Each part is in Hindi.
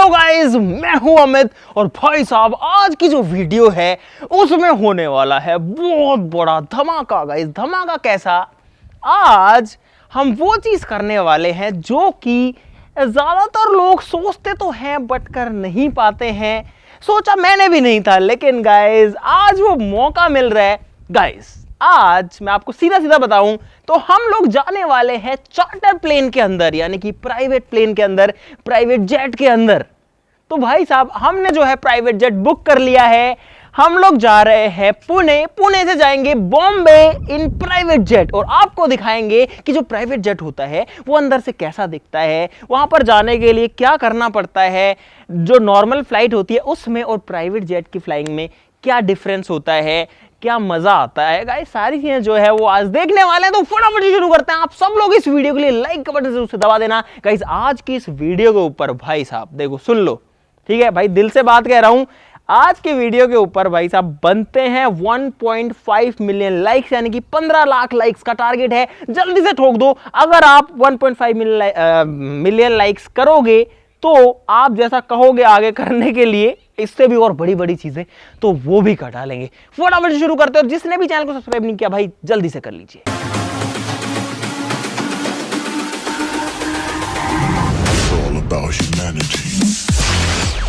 हेलो गाइस, मैं हूं अमित और भाई साहब आज की जो वीडियो है उसमें होने वाला है बहुत बड़ा धमाका। गाइस धमाका कैसा? आज हम वो चीज करने वाले हैं जो कि ज्यादातर लोग सोचते तो हैं बट कर नहीं पाते हैं। सोचा मैंने भी नहीं था, लेकिन गाइस आज वो मौका मिल रहा है। गाइस आज मैं आपको सीधा सीधा बताऊं तो हम लोग जाने वाले हैं चार्टर प्लेन के अंदर, यानी कि प्राइवेट प्लेन के अंदर, प्राइवेट जेट के अंदर। तो भाई साहब हमने जो है प्राइवेट जेट बुक कर लिया है। हम लोग जा रहे हैं पुणे, पुणे से जाएंगे बॉम्बे इन प्राइवेट जेट और आपको दिखाएंगे कि जो प्राइवेट जेट होता है वो अंदर से कैसा दिखता है, वहां पर जाने के लिए क्या करना पड़ता है, जो नॉर्मल फ्लाइट होती है उसमें और प्राइवेट जेट की फ्लाइंग में क्या डिफरेंस होता है, क्या मजा आता है। गाइस सारी चीजें जो है वो आज देखने वाले हैं, तो फटाफट शुरू करते हैं। आप सब लोग इस वीडियो के लिए लाइक का बटन जरूर से दबा देना। गाइस आज की इस वीडियो के ऊपर भाई साहब देखो, सुन लो, ठीक है भाई, दिल से बात कह रहा हूं। आज के वीडियो के ऊपर भाई साहब बनते हैं 1.5 मिलियन लाइक्स, यानी कि 15 लाख लाइक्स का टारगेट है। जल्दी से ठोक दो। अगर आप 1.5 मिलियन लाइक्स करोगे तो आप जैसा कहोगे आगे करने के लिए, इससे भी और बड़ी बड़ी चीजें, तो वो भी कटा लेंगे। फटाफट शुरू करते हो। जिसने भी चैनल को सब्सक्राइब नहीं किया भाई जल्दी से कर लीजिए।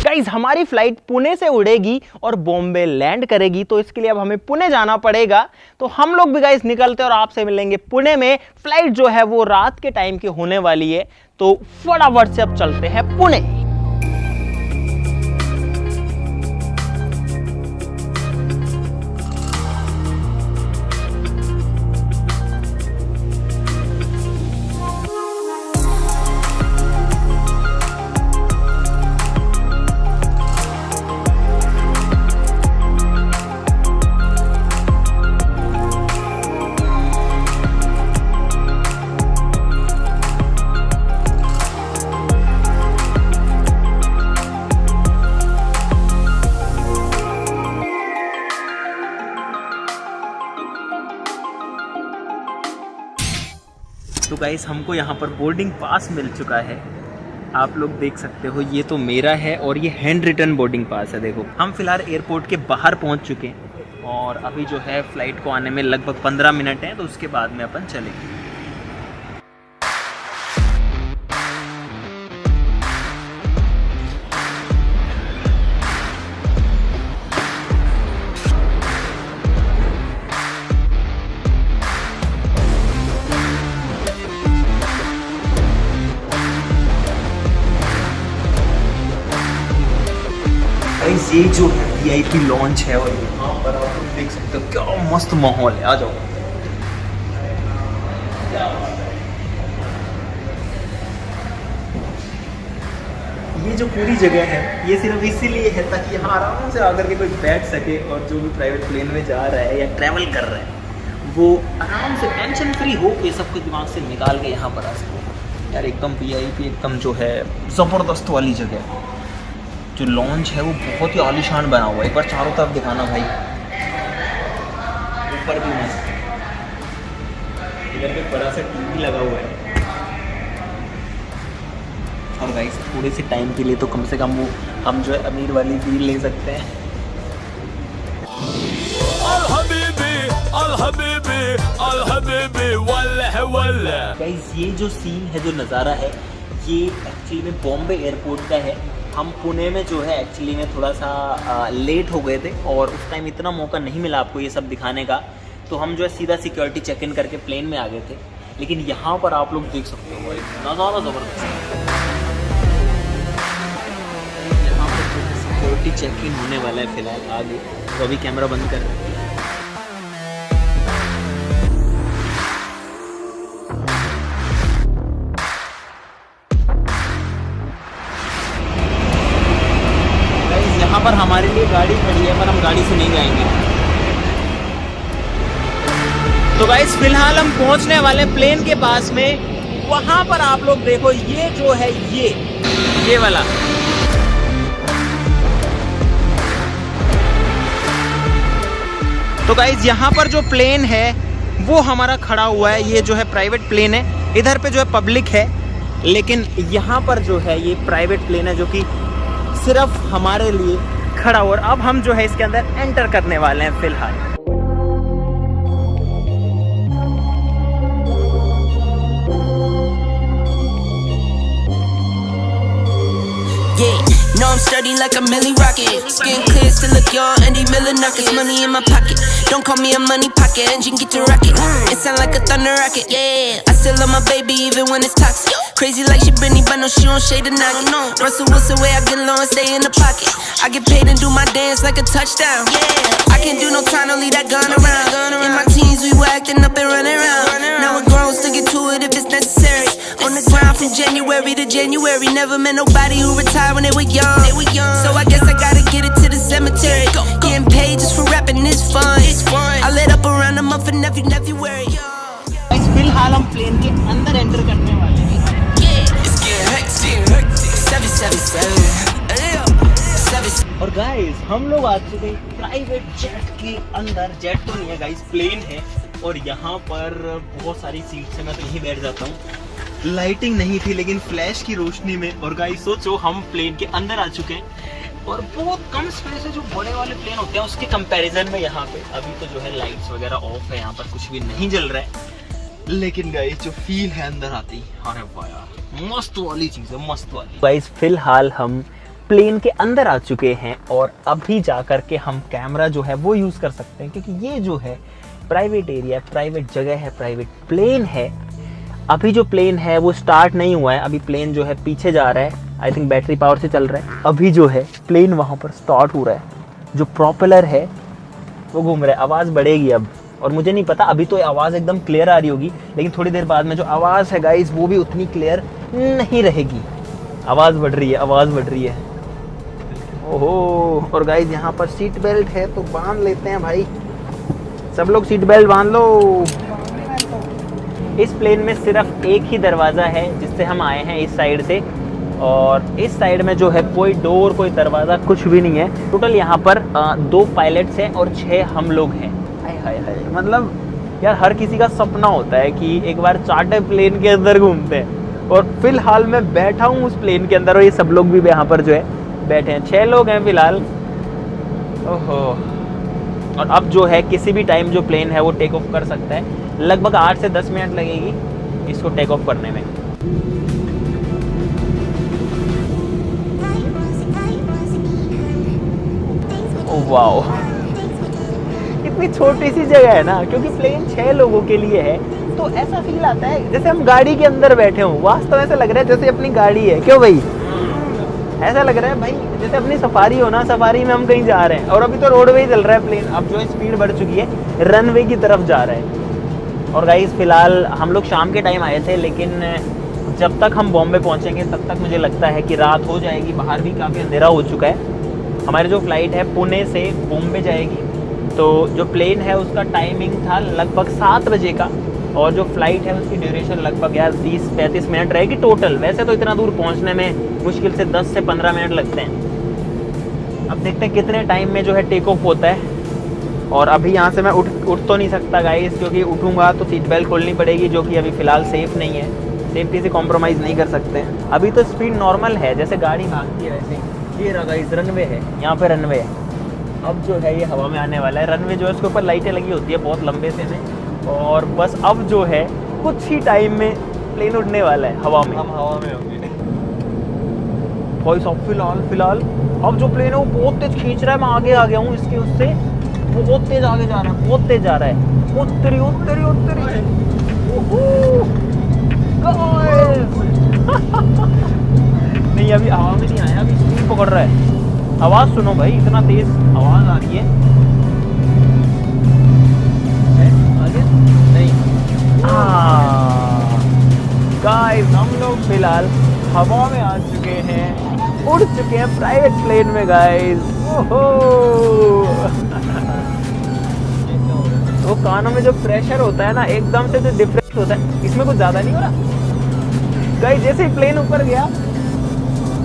गाइस हमारी फ्लाइट पुणे से उड़ेगी और बॉम्बे लैंड करेगी, तो इसके लिए अब हमें पुणे जाना पड़ेगा। तो हम लोग भी गाइस निकलते और आपसे मिलेंगे पुणे में। फ्लाइट जो है वो रात के टाइम की होने वाली है, तो फटाफट से अब चलते हैं पुणे। तो गाइस हमको यहाँ पर बोर्डिंग पास मिल चुका है। आप लोग देख सकते हो, ये तो मेरा है और ये हैंड रिटन बोर्डिंग पास है। देखो हम फिलहाल एयरपोर्ट के बाहर पहुँच चुके हैं और अभी जो है फ्लाइट को आने में लगभग 15 मिनट हैं, तो उसके बाद में अपन चलेंगे। ये जो VIP लॉन्च है और यहाँ पर आप देख सकते हो क्या मस्त माहौल है। आ जाओ। ये जो पूरी जगह है ये सिर्फ इसीलिए है ताकि यहाँ आराम से आकर के कोई बैठ सके और जो भी प्राइवेट प्लेन में जा रहा है या ट्रैवल कर रहा है वो आराम से टेंशन फ्री हो ये सब कुछ दिमाग से निकाल के यहाँ पर आ सके। यार एकदम VIP एकदम जो है ज़बरदस्त वाली जगह। जो लॉन्च है वो बहुत ही आलीशान बना हुआ है। एक बार चारों तरफ दिखाना भाई, ऊपर भी मस्त, इधर पे बड़ा सा TV लगा हुआ है। और गाइस थोड़े से टाइम के लिए तो कम से कम वो हम जो है अमीर वाली फील ले सकते हैं। गाइस ये जो सीन है, जो नज़ारा है, ये एक्चुअली में बॉम्बे एयरपोर्ट का है। हम पुणे में जो है एक्चुअली में थोड़ा सा लेट हो गए थे और उस टाइम इतना मौका नहीं मिला आपको ये सब दिखाने का, तो हम जो है सीधा सिक्योरिटी चेक इन करके प्लेन में आ गए थे। लेकिन यहाँ पर आप लोग देख सकते हो नज़ारा ज़बरदस्त। यहाँ पर सिक्योरिटी चेक इन होने वाला है फिलहाल आगे, तो अभी कैमरा बंद कर रहे हैं। यहाँ पर हमारे लिए गाड़ी खड़ी है पर हम गाड़ी से नहीं जाएंगे। तो गाइस फिलहाल हम पहुंचने वाले प्लेन के पास में। वहां पर आप लोग देखो, ये जो है ये वाला, तो गाइस यहाँ पर जो प्लेन है वो हमारा खड़ा हुआ है। ये जो है प्राइवेट प्लेन है, इधर पे जो है पब्लिक है, लेकिन यहाँ पर जो है ये प्राइवेट प्लेन है जो कि सिर्फ हमारे लिए खड़ा, और अब हम जो है इसके अंदर एंटर करने वाले हैं फिलहाल। Yeah, know I'm sturdy like a Millie Rocket. Skin clear, still look young, Andy Miller Nuggets. Money in my pocket, don't call me a money pocket. Engine get to rocket, it sound like a thunder rocket. Yeah, I still love my baby even when it's toxic. Crazy like she Britney, but no, she don't shade the nugget. Russell Wilson way I get low and stay in the pocket. I get paid and do my dance like a touchdown. Yeah, I can't do no time, don't leave that gun around. In my teens we were acting up and running around. Now we're grown, still get to it if it's necessary. On the ground from January to January. Never met nobody who retired when they were young. So I guess I gotta get it to the cemetery. Getting paid just for rapping is fun. I lit up around the month of February. फिलहाल हम प्लेन के अंदर एंटर करने वाले हैं। और गाइस हम लोग आ चुके हैं प्राइवेट जेट के अंदर। जेट तो नहीं है गाइस, प्लेन है, और यहाँ पर बहुत सारी सीट्स हैं। मैं तो यहीं बैठ जाता हूँ। लाइटिंग नहीं थी लेकिन फ्लैश की रोशनी में। और गाइस सोचो हम प्लेन के अंदर आ चुके हैं और बहुत कम स्पेस है जो बड़े वाले प्लेन होते हैं उसके कंपैरिजन में। यहाँ पे अभी तो जो है लाइट्स वगैरह ऑफ है, यहाँ पर कुछ भी नहीं जल रहा है, लेकिन गाइस जो फील है अंदर आती, अरे वाह यार, मस्त वाली चीज है, मस्त वाली। गाइस फिलहाल हम प्लेन के अंदर आ चुके हैं और अभी जा कर के हम कैमरा जो है वो यूज कर सकते हैं, क्योंकि ये जो है प्राइवेट एरिया, प्राइवेट जगह है, प्राइवेट प्लेन है। अभी जो प्लेन है वो स्टार्ट नहीं हुआ है, अभी प्लेन जो है पीछे जा रहा है, आई थिंक बैटरी पावर से चल रहा है। अभी जो है प्लेन वहाँ पर स्टार्ट हो रहा है, जो प्रोपेलर है वो घूम रहा है, आवाज़ बढ़ेगी अब। और मुझे नहीं पता, अभी तो आवाज़ एकदम क्लियर आ रही होगी, लेकिन थोड़ी देर बाद में जो आवाज़ है गाइस वो भी उतनी क्लियर नहीं रहेगी। आवाज़ बढ़ रही है, आवाज़ बढ़ रही है। ओहो, और गाइस यहाँ पर सीट बेल्ट है तो बांध लेते हैं भाई, सब लोग सीट बेल्ट बांध लो। इस प्लेन में सिर्फ एक ही दरवाज़ा है जिससे हम आए हैं, इस साइड से, और इस साइड में जो है कोई डोर, कोई दरवाज़ा, कुछ भी नहीं है। टोटल यहाँ पर 2 पायलट्स हैं और 6 हम लोग हैं। हाय हाय, मतलब यार हर किसी का सपना होता है कि एक बार चार्टर प्लेन के अंदर घूमते हैं, और फिलहाल मैं बैठा हूँ उस प्लेन के अंदर और ये सब लोग भी यहाँ पर जो है बैठे हैं। 6 लोग हैं फिलहाल। ओहो, और अब जो है किसी भी टाइम जो प्लेन है वो टेक ऑफ कर सकता है। लगभग 8 से 10 मिनट लगेगी इसको टेक ऑफ करने में। ओह वाओ, इतनी छोटी सी जगह है ना, क्योंकि प्लेन 6 लोगों के लिए है, तो ऐसा फील आता है जैसे हम गाड़ी के अंदर बैठे हों। वास्तव में ऐसा लग रहा है जैसे अपनी गाड़ी है। क्यों भाई, ऐसा लग रहा है भाई जैसे अपनी सफारी हो ना, सफारी में हम कहीं जा रहे हैं। और अभी तो रोडवे ही चल रहा है प्लेन, अब जो है स्पीड बढ़ चुकी है, रनवे की तरफ जा रहा है। और गाइस फिलहाल हम लोग शाम के टाइम आए थे, लेकिन जब तक हम बॉम्बे पहुंचेंगे तब तक मुझे लगता है कि रात हो जाएगी। बाहर भी काफ़ी अंधेरा हो चुका है। हमारी जो फ्लाइट है पुणे से बॉम्बे जाएगी, तो जो प्लेन है उसका टाइमिंग था लगभग 7 बजे का, और जो फ्लाइट है उसकी ड्यूरेशन लगभग यार 30-35 मिनट रहेगी टोटल। वैसे तो इतना दूर पहुंचने में मुश्किल से 10 से 15 मिनट लगते हैं। अब देखते हैं कितने टाइम में जो है टेक ऑफ होता है। और अभी यहाँ से मैं उठ तो नहीं सकता गाइस, क्योंकि उठूँगा तो सीट बेल्ट खोलनी पड़ेगी, जो कि अभी फ़िलहाल सेफ़ नहीं है। सेफ्टी से कॉम्प्रोमाइज़ नहीं कर सकते। अभी तो स्पीड नॉर्मल है, जैसे गाड़ी भागती है वैसे। ये रहा गाइस रनवे है, यहाँ पे रनवे है। अब जो है ये हवा में आने वाला है। रनवे जो है उसके ऊपर लाइटें लगी होती है बहुत लंबे से में, और बस अब जो है कुछ ही टाइम में प्लेन उड़ने वाला है हवा में। हम हवा में होंगे भाई साहब। फिलहाल अब जो प्लेन है वो बहुत तेज खींच रहा है। मैं आगे आ गया हूँ इसके, उससे बहुत तेज आगे जा रहा है, बहुत तेज जा रहा है। उत्तरी नहीं, अभी हवा में नहीं आया, अभी स्पीड पकड़ रहा है। आवाज़ सुनो भाई, इतना तेज आवाज़ आ रही है। आगे नहीं। गाइस हम लोग फिलहाल हवा में आ चुके हैं, उड़ चुके हैं प्राइवेट प्लेन में गाइस। ओहो, वो कानों में जो प्रेशर होता है ना, एकदम से जो डिफरेंस होता है, इसमें कुछ ज़्यादा नहीं हो रहा गाइस। जैसे ही प्लेन ऊपर गया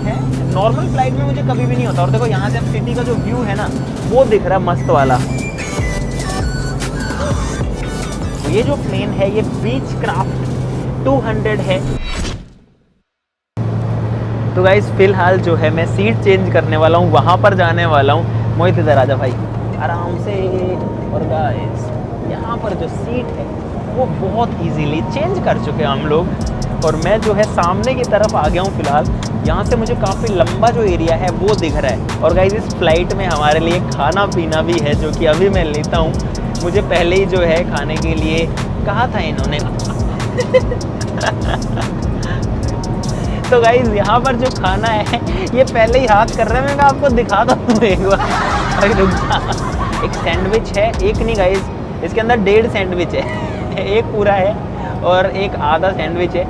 है, नॉर्मल फ्लाइट में मुझे कभी भी नहीं होता। और देखो यहाँ से अब सिटी का जो व्यू है ना वो दिख रहा है मस्त वाला। तो ये जो प्लेन है ये बीचक्राफ्ट 200 है। तो गाइस फिलहाल जो है मैं सीट चेंज करने वाला हूँ, वहाँ पर जाने वाला हूँ। मोहित इधर आजा भाई आराम से। और गाइस यहाँ पर जो सीट है वो बहुत इजीली चेंज कर चुके हैं हम लोग। और मैं जो है सामने की तरफ आ गया हूँ फिलहाल। यहाँ से मुझे काफ़ी लंबा जो एरिया है वो दिख रहा है। और गाइस इस फ्लाइट में हमारे लिए खाना पीना भी है, जो कि अभी मैं लेता हूँ। मुझे पहले ही जो है खाने के लिए कहा था इन्होंने। तो गाइस यहाँ पर जो खाना है ये पहले ही हाथ कर रहे हैं। मैं आपको दिखाता हूँ एक बार। एक सैंडविच है, एक नहीं गाइस, इसके अंदर 1.5 सैंडविच है। एक पूरा है और एक आधा सैंडविच है।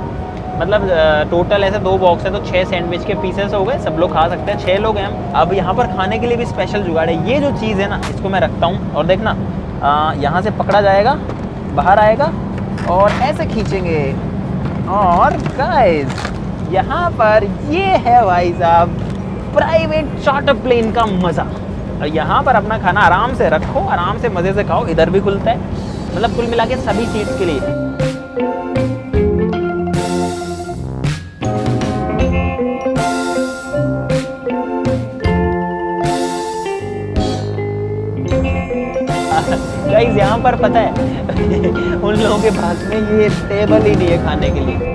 मतलब टोटल ऐसे 2 बॉक्स है तो 6 सैंडविच के पीसेस हो गए। सब लोग खा सकते हैं, 6 लोग हैं हम। अब यहाँ पर खाने के लिए भी स्पेशल जुगाड़ है। ये जो चीज़ है ना, इसको मैं रखता हूँ और देखना यहाँ से पकड़ा जाएगा, बाहर आएगा और ऐसे खींचेंगे। और गाइस यहाँ पर ये है भाई साहब प्राइवेट चार्टर प्लेन का मज़ा। और यहाँ पर अपना खाना आराम से रखो, आराम से मज़े से खाओ। इधर भी खुलता है, मतलब कुल मिला के सभी सीट्स के लिए। गाइस यहाँ पर पता है उन लोगों के पास में ये टेबल ही नहीं है खाने के लिए।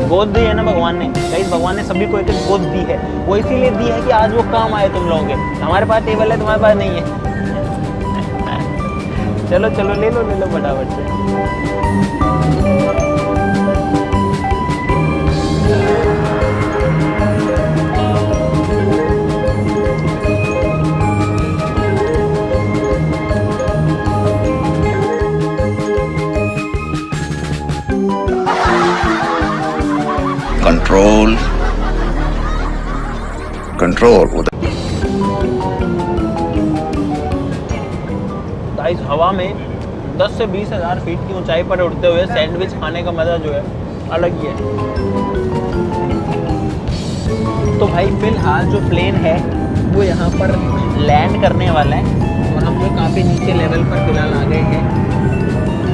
गोद दी है ना भगवान ने। गाइस भगवान ने सभी को एक एक गोद दी है। वो इसीलिए दी है कि आज वो काम आए तुम लोगों के। हमारे पास टेबल है, तुम्हारे पास नहीं है। चलो चलो ले लो फटाफट से। कंट्रोल। गाइस हवा में 10 से 20 हज़ार फीट की ऊंचाई पर उड़ते हुए सैंडविच खाने का मज़ा जो है अलग ही है। तो भाई फिलहाल जो प्लेन है वो यहाँ पर लैंड करने वाला है और हम लोग काफ़ी नीचे लेवल पर फिलहाल आ गए हैं।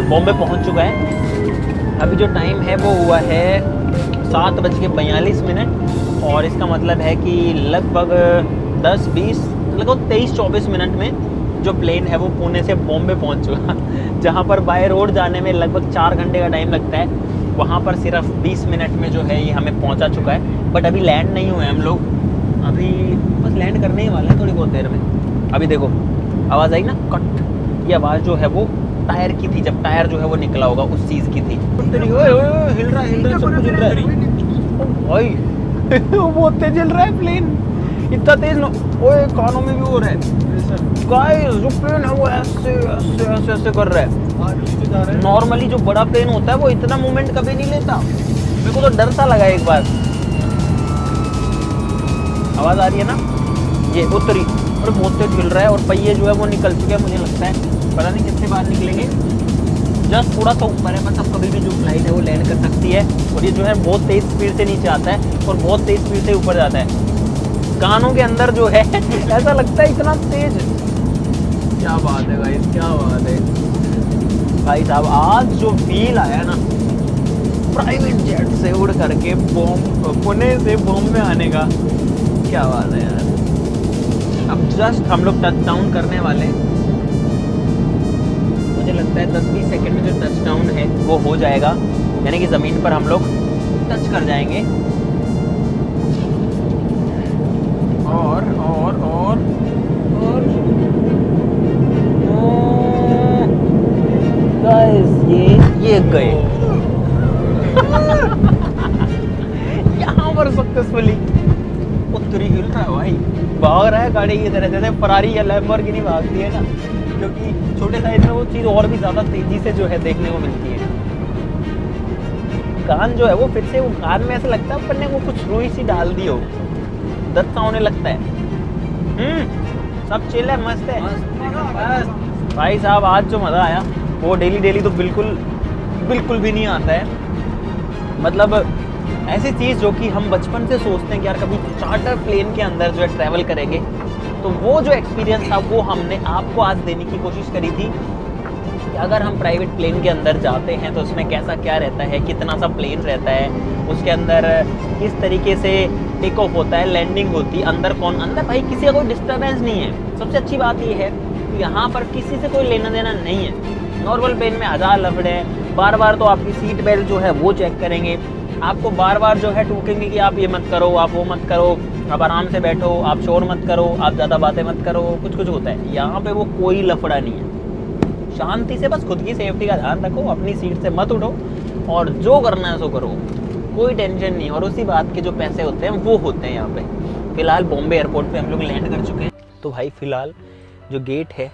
बॉम्बे पहुँच चुका है। अभी जो टाइम है वो हुआ है 7:42 और इसका मतलब है कि लगभग 10-20 लगभग 23-24 मिनट में जो प्लेन है वो पुणे से बॉम्बे पहुंच चुका। जहां पर बाय रोड जाने में लगभग 4 घंटे का टाइम लगता है, वहां पर सिर्फ 20 मिनट में जो है ये हमें पहुंचा चुका है। बट अभी लैंड नहीं हुए हम लोग, अभी बस लैंड करने ही वाले हैं थोड़ी बहुत देर में। अभी देखो आवाज़ आई ना कट, ये आवाज़ जो है वो टायर की थी, जब टायर जो है वो निकला होगा उस चीज़ की थी। हिल रहा है सब कुछ हिल रहा है भाई। बहुत तेज चल रहा है प्लेन, इतना तेज ओए कानों में भी हो रहा है। गाइस जो प्लेन है वो ऐसे ऐसे ऐसे ऐसे कर रहा है। नॉर्मली जो बड़ा प्लेन होता है वो इतना मूवमेंट कभी नहीं लेता। मेरे को तो डर सा लगा एक बार। आवाज आ रही है ना, ये उतरी और बहुत तेज हिल रहा है और पहिए जो है वो निकल चुके हैं। मुझे लगता है पता नहीं कितने बार निकलेंगे। जस्ट थोड़ा सा ऊपर है, मतलब कभी भी जो फ्लाइट है वो लैंड कर सकती है। और ये जो है बहुत तेज स्पीड से नीचे आता है और बहुत तेज स्पीड से ऊपर जाता है। कानों के अंदर जो है ऐसा लगता है इतना तेज। क्या बात है भाई, क्या बात है भाई साहब। आज जो फील आया ना प्राइवेट जेट से उड़ करके पुणे से बॉम्बे आने का, क्या बात है यार। अब जस्ट हम लोग टच डाउन करने वाले हैं। मुझे लगता है 10-20 सेकंड में जो टच डाउन है वो हो जाएगा, यानी कि ज़मीन पर हम लोग टच कर जाएंगे। और गाइस ये गए यहाँ पर सक्सेसफुली। उत्तरी हिल रहा है भाई, भाग रहा है गाड़ी की तरह, जैसे फरारी या लैम्बोर्गिनी भागती है ना, क्योंकि छोटे साइज में वो चीज़ और भी ज़्यादा तेज़ी से जो है देखने को मिलती है। कान जो है वो फिर से वो कान में ऐसा लगता है अपन ने वो कुछ रुई सी डाल दी हो, दर्द सा होने लगता है। सब चिल है, मस्त है भाई साहब। आज जो मज़ा आया वो डेली तो बिल्कुल भी नहीं आता है। मतलब ऐसी चीज़ जो कि हम बचपन से सोचते हैं कि यार कभी चार्टर प्लेन के अंदर जो है ट्रैवल करेंगे, तो वो जो एक्सपीरियंस था वो हमने आपको आज देने की कोशिश करी थी। अगर हम प्राइवेट प्लेन के अंदर जाते हैं तो उसमें कैसा क्या रहता है, कितना सा प्लेन रहता है, उसके अंदर किस तरीके से टेक ऑफ होता है, लैंडिंग होती है, अंदर कौन, अंदर भाई किसी का कोई डिस्टर्बेंस नहीं है। सबसे अच्छी बात ये है कि यहाँ पर किसी से कोई लेना देना नहीं है। नॉर्मल प्लेन में हज़ार लफड़े हैं, बार बार तो आपकी सीट बेल्ट जो है वो चेक करेंगे, आपको बार बार जो है टोकेंगे कि आप ये मत करो, आप वो मत करो, आप आराम से बैठो, आप शोर मत करो, आप ज़्यादा बातें मत करो, कुछ कुछ होता है। यहाँ पे वो कोई लफड़ा नहीं है, शांति से बस खुद की सेफ्टी का ध्यान रखो, अपनी सीट से मत उठो और जो करना है सो करो, कोई टेंशन नहीं। और उसी बात के जो पैसे होते हैं वो होते हैं यहाँ पे। फिलहाल बॉम्बे एयरपोर्ट पे हम लोग लैंड कर चुके हैं। तो भाई फ़िलहाल जो गेट है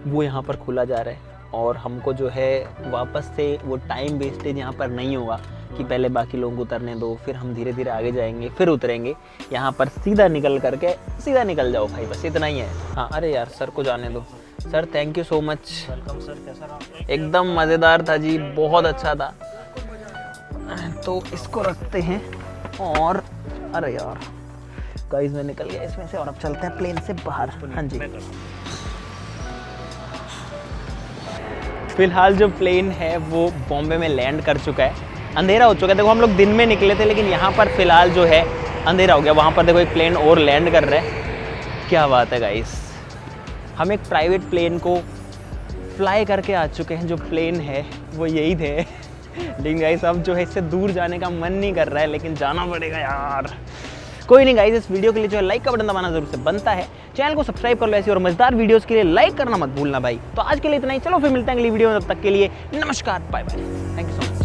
वो यहाँ पर खुला जा रहा है और हमको जो है वापस से वो टाइम वेस्टेज यहाँ पर नहीं होगा कि पहले बाकी लोगों को उतरने दो, फिर हम धीरे धीरे आगे जाएंगे, फिर उतरेंगे। यहाँ पर सीधा निकल करके सीधा निकल जाओ भाई, बस इतना ही है। हाँ, अरे यार सर को जाने दो। Sir thank you so much. Welcome sir, कैसा रहा? एकदम मज़ेदार था जी, बहुत अच्छा था। तो इसको रखते हैं और अरे यार गाइस मैं निकल गया इसमें से और अब चलते हैं प्लेन से बाहर। हाँ जी, फिलहाल जो प्लेन है वो बॉम्बे में लैंड कर चुका है। अंधेरा हो चुका है, देखो हम लोग दिन में निकले थे लेकिन यहाँ पर फिलहाल जो है अंधेरा हो गया। वहाँ पर देखो एक प्लेन और लैंड कर रहा है। क्या बात है गाइस, हम एक प्राइवेट प्लेन को फ्लाई करके आ चुके हैं। जो प्लेन है वो यही थे लेकिन गाइस अब जो है इससे दूर जाने का मन नहीं कर रहा है, लेकिन जाना पड़ेगा यार। कोई नहीं गाइस, इस वीडियो के लिए जो है लाइक का बटन दबाना जरूर से बनता है। चैनल को सब्सक्राइब कर लो ऐसी और मजेदार वीडियोस के लिए लाइक करना मत भूलना भाई। तो आज के लिए इतना ही, चलो फिर मिलते हैं अगली वीडियो में, तब तक के लिए नमस्कार, bye bye, thank you so much.